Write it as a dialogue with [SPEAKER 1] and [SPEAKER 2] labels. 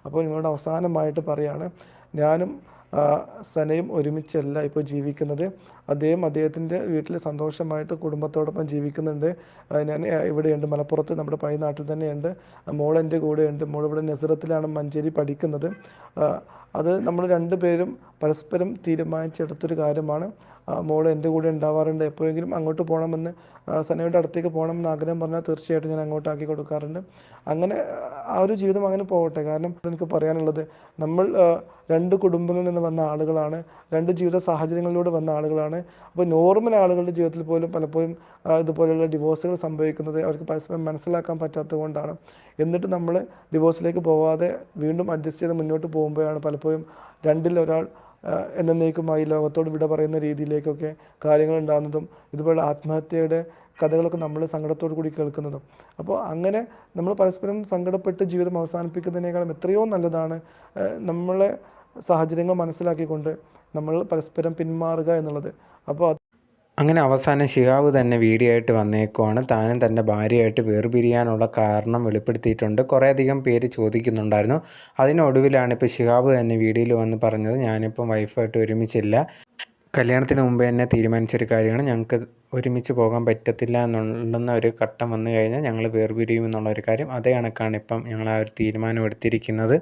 [SPEAKER 1] അപ്പോൾ നിങ്ങളോട് അവസാനമായിട്ട് പറയാണ്, ഞാനും സനയും ഒരുമിച്ചല്ല ഇപ്പോൾ ജീവിക്കുന്നത്. അദ്ദേഹത്തിൻ്റെ വീട്ടിൽ സന്തോഷമായിട്ട് കുടുംബത്തോടൊപ്പം ജീവിക്കുന്നുണ്ട്. ഞാൻ ഇവിടെയുണ്ട്, മലപ്പുറത്ത് നമ്മുടെ പഴയ നാട്ടിൽ തന്നെയുണ്ട്. മോൾ എൻ്റെ കൂടെയുണ്ട്. മോൾ ഇവിടെ നസറത്തിലാണ് മഞ്ചേരി പഠിക്കുന്നത്. അത് നമ്മൾ രണ്ടുപേരും പരസ്പരം തീരുമാനിച്ചെടുത്തൊരു കാര്യമാണ്. മോൾ എൻ്റെ കൂടെ ഉണ്ടാവാറുണ്ട്. എപ്പോഴെങ്കിലും അങ്ങോട്ട് പോകണമെന്ന്, സനയുടെ അടുത്തേക്ക് പോകണമെന്ന് ആഗ്രഹം പറഞ്ഞാൽ തീർച്ചയായിട്ടും ഞാൻ അങ്ങോട്ടാക്കി കൊടുക്കാറുണ്ട്. അങ്ങനെ ആ ഒരു ജീവിതം അങ്ങനെ പോകട്ടെ. കാരണം എനിക്ക് പറയാനുള്ളത്, നമ്മൾ രണ്ട് കുടുംബങ്ങളിൽ നിന്ന് വന്ന ആളുകളാണ്, രണ്ട് ജീവിത സാഹചര്യങ്ങളിലൂടെ വന്ന ആളുകളാണ്. അപ്പോൾ നോർമൽ ആളുകളുടെ ജീവിതത്തിൽ പോലും പലപ്പോഴും ഇതുപോലെയുള്ള ഡിവോഴ്സുകൾ സംഭവിക്കുന്നത് അവർക്ക് പരസ്പരം മനസ്സിലാക്കാൻ പറ്റാത്തത് കൊണ്ടാണ്. എന്നിട്ട് നമ്മൾ ഡിവോഴ്സിലേക്ക് പോവാതെ വീണ്ടും അഡ്ജസ്റ്റ് ചെയ്ത് മുന്നോട്ട് പോകുമ്പോഴാണ് പലപ്പോഴും രണ്ടിൽ ഒരാൾ എന്നേക്കുമായി ലോകത്തോട് വിട പറയുന്ന രീതിയിലേക്കൊക്കെ കാര്യങ്ങൾ ഉണ്ടാകുന്നതും ഇതുപോലെ ആത്മഹത്യയുടെ കഥകളൊക്കെ നമ്മൾ സങ്കടത്തോടു കൂടി കേൾക്കുന്നതും. അപ്പോൾ അങ്ങനെ നമ്മൾ പരസ്പരം സങ്കടപ്പെട്ട് ജീവിതം അവസാനിപ്പിക്കുന്നതിനേക്കാളും എത്രയോ നല്ലതാണ് നമ്മളെ സാഹചര്യങ്ങൾ മനസ്സിലാക്കിക്കൊണ്ട് നമ്മൾ പരസ്പരം പിന്മാറുക എന്നുള്ളത്. അപ്പോൾ
[SPEAKER 2] അങ്ങനെ അവസാനം ശിഹാബ് തന്നെ വീഡിയോ ആയിട്ട് വന്നേക്കുവാണ്. താനും തൻ്റെ ഭാര്യയായിട്ട് വേർപിരിയാനുള്ള കാരണം വെളിപ്പെടുത്തിയിട്ടുണ്ട്. കുറേയധികം പേര് ചോദിക്കുന്നുണ്ടായിരുന്നു. അതിനൊടുവിലാണ് ഇപ്പോൾ ശിഹാബ് തന്നെ വീഡിയോയിൽ വന്ന് പറഞ്ഞത്, ഞാനിപ്പം വൈഫായിട്ട് ഒരുമിച്ചില്ല, കല്യാണത്തിന് മുമ്പ് തന്നെ തീരുമാനിച്ചൊരു കാര്യമാണ്, ഞങ്ങൾക്ക് ഒരുമിച്ച് പോകാൻ പറ്റത്തില്ല എന്നുണ്ടെന്ന ഒരു ഘട്ടം വന്നു കഴിഞ്ഞാൽ ഞങ്ങൾ വേർപിരിയും എന്നുള്ളൊരു കാര്യം. അതേ കണക്കാണ് ഇപ്പം ഞങ്ങൾ ആ ഒരു തീരുമാനം എടുത്തിരിക്കുന്നത്.